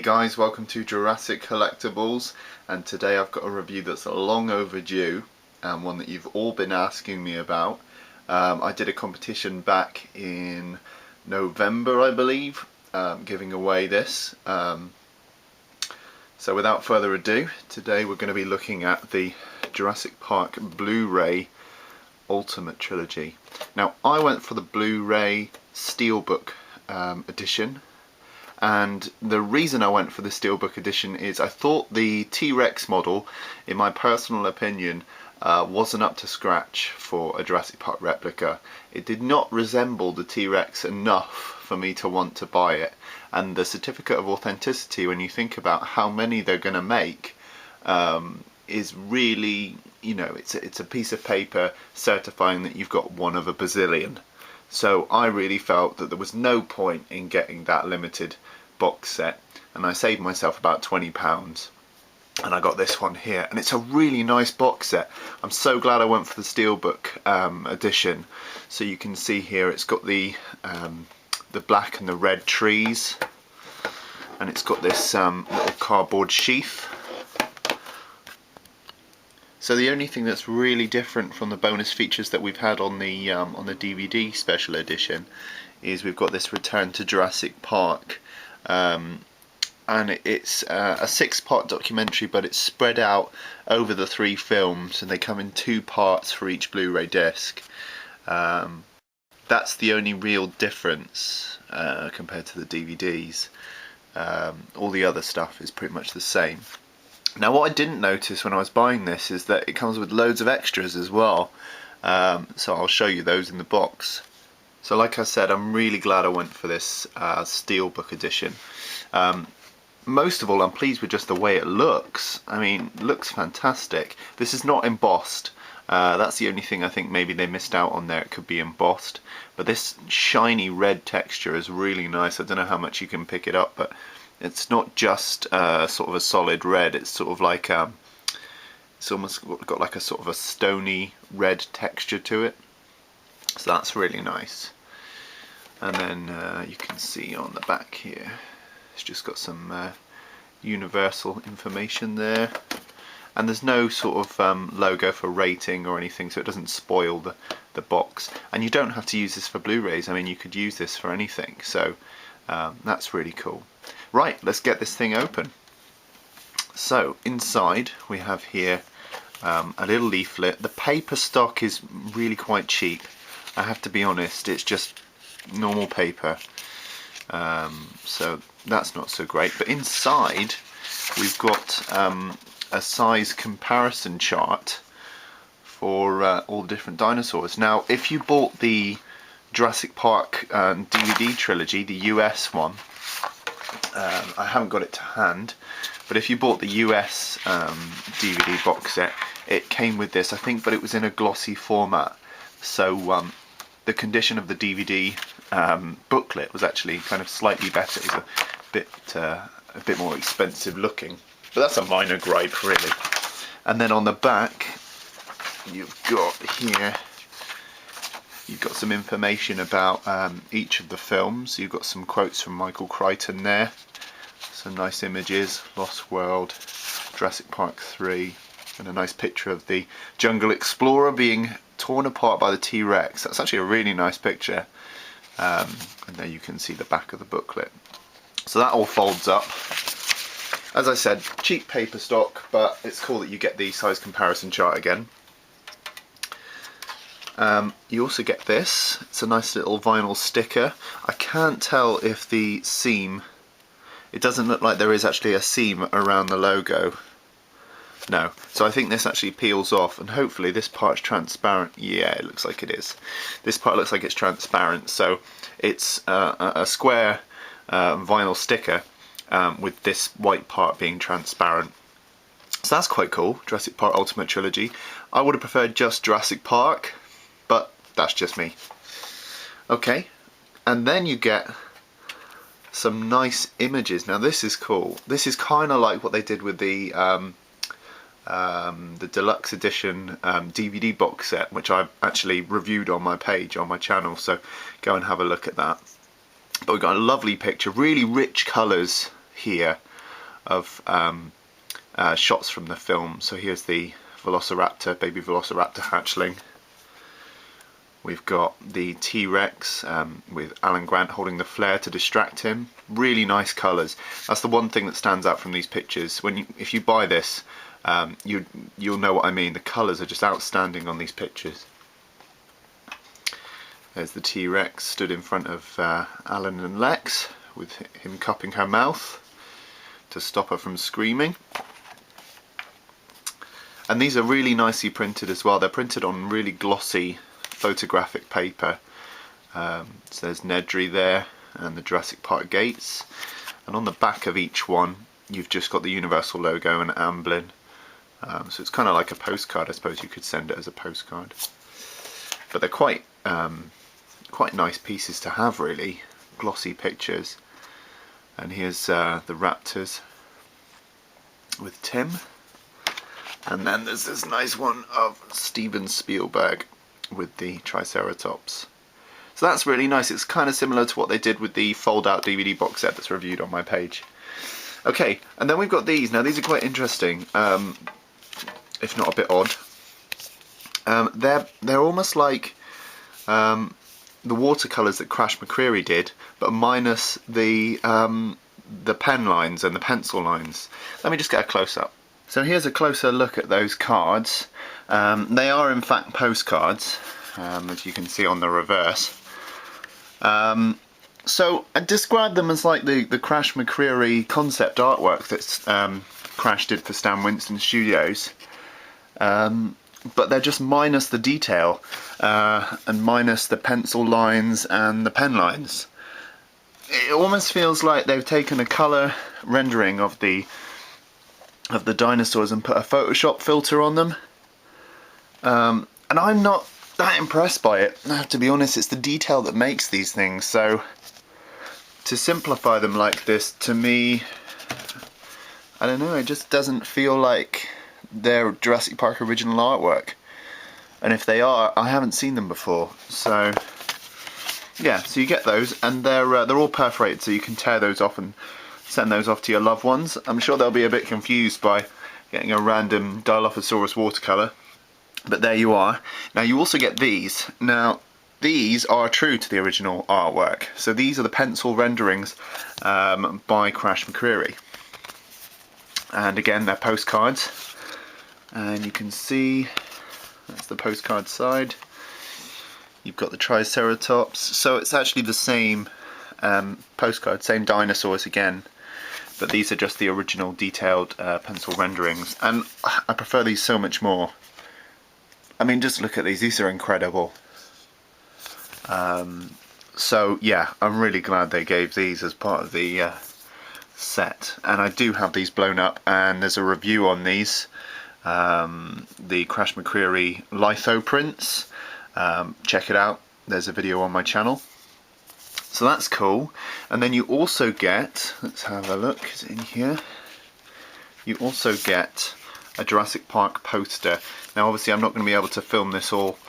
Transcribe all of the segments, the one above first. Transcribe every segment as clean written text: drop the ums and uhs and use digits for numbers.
guys, welcome to Jurassic Collectibles, and today I've got a review that's long overdue and one that you've all been asking me about. I did a competition back in November, I believe, giving away this. So without further ado, today we're going to be looking at the Jurassic Park Blu Ray Ultimate Trilogy. Now I went for the Blu Ray Steelbook edition. And the reason I went for the Steelbook edition is I thought the T-Rex model, in my personal opinion, wasn't up to scratch for a Jurassic Park replica. It did not resemble the T-Rex enough for me to want to buy it. And the certificate of authenticity, when you think about how many they're going to make, is really, you know, it's a piece of paper certifying that you've got one of a bazillion. So I really felt that there was no point in getting that limited box set, and I saved myself about £20 and I got this one here, and it's a really nice box set. I'm so glad I went for the Steelbook edition. So you can see here it's got the black and the red trees, and it's got this little cardboard sheath. So the only thing that's really different from the bonus features that we've had on the DVD special edition is we've got this Return to Jurassic Park, and it's a 6-part documentary, but it's spread out over the 3 films, and they come in 2 parts for each Blu-ray disc. That's the only real difference compared to the DVDs. All the other stuff is pretty much the same. Now what I didn't notice when I was buying this is that it comes with loads of extras as well, so I'll show you those in the box. So like I said, I'm really glad I went for this Steelbook edition. Most of all, I'm pleased with just the way it looks. I mean, it looks fantastic. This is not embossed. That's the only thing I think maybe they missed out on there. It could be embossed, but this shiny red texture is really nice. I don't know how much you can pick it up, but it's not just sort of a solid red. It's sort of like it's almost got like a sort of a stony red texture to it. So that's really nice. And then you can see on the back here, it's just got some universal information there. And there's no sort of logo for rating or anything, so it doesn't spoil the box. And you don't have to use this for Blu-rays. I mean, you could use this for anything. So that's really cool. Right, let's get this thing open. So inside we have here a little leaflet. The paper stock is really quite cheap, I have to be honest. It's just normal paper, so that's not so great. But inside we've got a size comparison chart for all the different dinosaurs. Now if you bought the Jurassic Park DVD trilogy, the US one, I haven't got it to hand, but if you bought the US DVD box set, it came with this, I think, but it was in a glossy format. So the condition of the DVD booklet was actually kind of slightly better. It was a bit more expensive looking, but that's a minor gripe really. And then on the back you've got here, you've got some information about each of the films. You've got some quotes from Michael Crichton there, some nice images, Lost World, Jurassic Park 3, and a nice picture of the Jungle Explorer being torn apart by the T-Rex. That's actually a really nice picture. And there you can see the back of the booklet. So that all folds up. As I said, cheap paper stock, but it's cool that you get the size comparison chart again. You also get this. It's a nice little vinyl sticker. I can't tell if the seam, it doesn't look like there is actually a seam around the logo. No, so I think this actually peels off, and hopefully this part's transparent. Yeah, it looks like it is. This part looks like it's transparent, so it's a square vinyl sticker with this white part being transparent. So that's quite cool. Jurassic Park Ultimate Trilogy. I would have preferred just Jurassic Park, but that's just me. Okay, and then you get some nice images. Now this is cool. This is kind of like what they did with the deluxe edition DVD box set, which I've actually reviewed on my page on my channel, so go and have a look at that. But we've got a lovely picture, really rich colours here, of shots from the film. So here's the Velociraptor, baby Velociraptor hatchling. We've got the T-Rex with Alan Grant holding the flare to distract him. Really nice colours. That's the one thing that stands out from these pictures. If you buy this, you'll know what I mean. The colours are just outstanding on these pictures. There's the T-Rex stood in front of Alan and Lex, with him cupping her mouth to stop her from screaming. And these are really nicely printed as well. They're printed on really glossy photographic paper. So there's Nedry there and the Jurassic Park gates, and on the back of each one you've just got the Universal logo and Amblin. So it's kind of like a postcard. I suppose you could send it as a postcard, but they're quite nice pieces to have, really glossy pictures. And here's the Raptors with Tim, and then there's this nice one of Steven Spielberg with the Triceratops. So that's really nice. It's kind of similar to what they did with the fold-out DVD box set that's reviewed on my page. Okay, and then we've got these. Now these are quite interesting, if not a bit odd. They're almost like the watercolours that Crash McCreary did, but minus the pen lines and the pencil lines. Let me just get a close-up. So here's a closer look at those cards. They are in fact postcards, as you can see on the reverse. So I describe them as like the Crash McCreary concept artwork that Crash did for Stan Winston Studios, but they're just minus the detail and minus the pencil lines and the pen lines. It almost feels like they've taken a colour rendering of the dinosaurs and put a Photoshop filter on them, and I'm not that impressed by it. I have to be honest, it's the detail that makes these things. So to simplify them like this, to me, I don't know, it just doesn't feel like they're Jurassic Park original artwork. And if they are, I haven't seen them before. So yeah, so you get those, and they're all perforated, so you can tear those off and send those off to your loved ones. I'm sure they'll be a bit confused by getting a random Dilophosaurus watercolour, but there you are. Now you also get these. Now these are true to the original artwork. So these are the pencil renderings by Crash McCreary. And again, they're postcards. And you can see, that's the postcard side. You've got the Triceratops. So it's actually the same postcard, same dinosaurs again. But these are just the original detailed pencil renderings. And I prefer these so much more. I mean, just look at these are incredible. So yeah, I'm really glad they gave these as part of the set. And I do have these blown up, and there's a review on these. The Crash McCreary litho prints. Check it out, there's a video on my channel. So that's cool. And then you also get, let's have a look, is it in here? You also get a Jurassic Park poster. Now obviously I'm not going to be able to film this all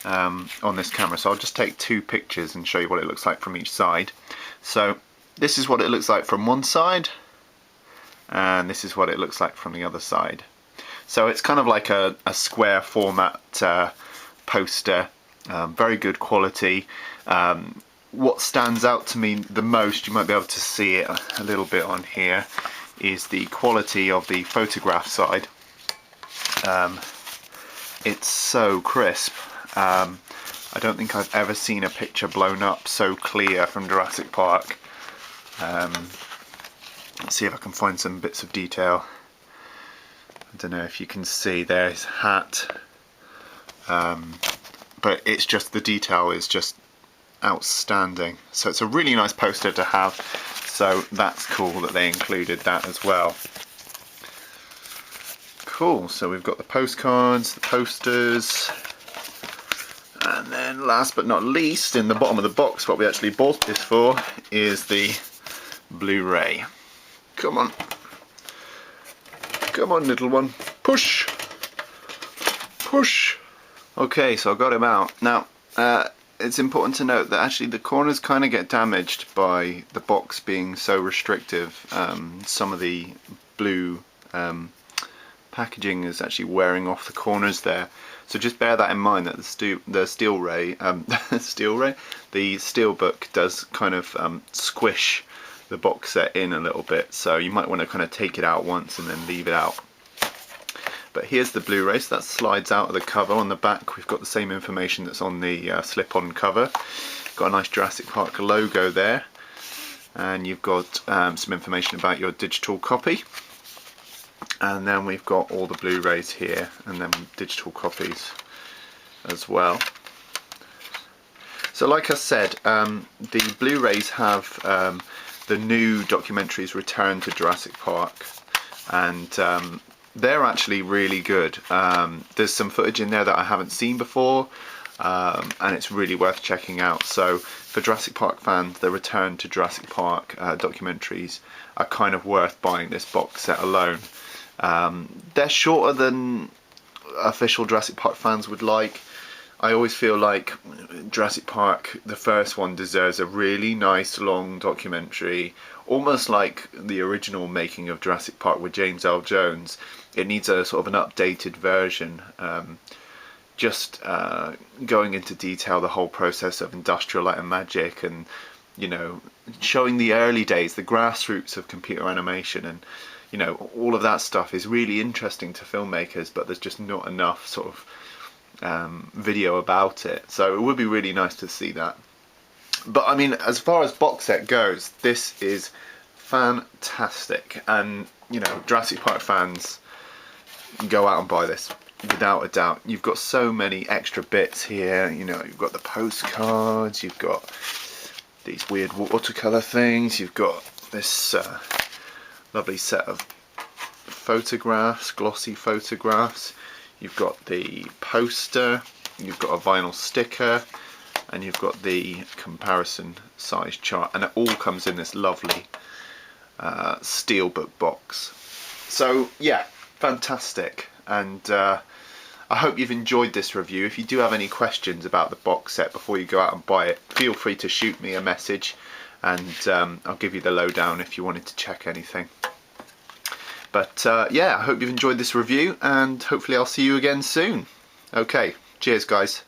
on this camera, so I'll just take two pictures and show you what it looks like from each side. So this is what it looks like from one side, and this is what it looks like from the other side. So it's kind of like a square format poster, very good quality. What stands out to me the most, you might be able to see it a little bit on here, is the quality of the photograph side. It's so crisp. I don't think I've ever seen a picture blown up so clear from Jurassic Park. Let's see if I can find some bits of detail. I don't know if you can see, there's hat, but it's just, the detail is just outstanding. So it's a really nice poster to have, so that's cool that they included that as well. Cool, so we've got the postcards, the posters, and then last but not least, in the bottom of the box, what we actually bought this for is the Blu-ray. Come on. Come on, little one. Push! Push! Okay, so I got him out. Now, it's important to note that actually the corners kind of get damaged by the box being so restrictive. Some of the blue packaging is actually wearing off the corners there. So just bear that in mind, that the Steelbook does kind of squish the box set in a little bit, so you might want to kind of take it out once and then leave it out. But here's the Blu-ray, so that slides out of the cover. On the back we've got the same information that's on the slip-on cover. Got a nice Jurassic Park logo there, and you've got some information about your digital copy. And then we've got all the Blu-rays here, and then digital copies as well. So like I said, the Blu-rays have the new documentaries Return to Jurassic Park, and they're actually really good. There's some footage in there that I haven't seen before, and it's really worth checking out. So for Jurassic Park fans, the Return to Jurassic Park documentaries are kind of worth buying this box set alone. They're shorter than official Jurassic Park fans would like. I always feel like Jurassic Park, the first one, deserves a really nice long documentary, almost like the original making of Jurassic Park with James L. Jones. It needs a sort of an updated version, just going into detail the whole process of Industrial Light and Magic, and you know, showing the early days, the grassroots of computer animation, and you know, all of that stuff is really interesting to filmmakers, but there's just not enough sort of video about it. So it would be really nice to see that. But I mean, as far as box set goes, this is fantastic, and you know, Jurassic Park fans, go out and buy this without a doubt. You've got so many extra bits here. You know, you've got the postcards, you've got these weird watercolor things, you've got this lovely set of photographs, glossy photographs, you've got the poster, you've got a vinyl sticker, and you've got the comparison size chart, and it all comes in this lovely Steelbook box. So yeah, fantastic, and I hope you've enjoyed this review. If you do have any questions about the box set before you go out and buy it, feel free to shoot me a message, and I'll give you the lowdown if you wanted to check anything. But yeah, I hope you've enjoyed this review, and hopefully I'll see you again soon. Okay, cheers guys.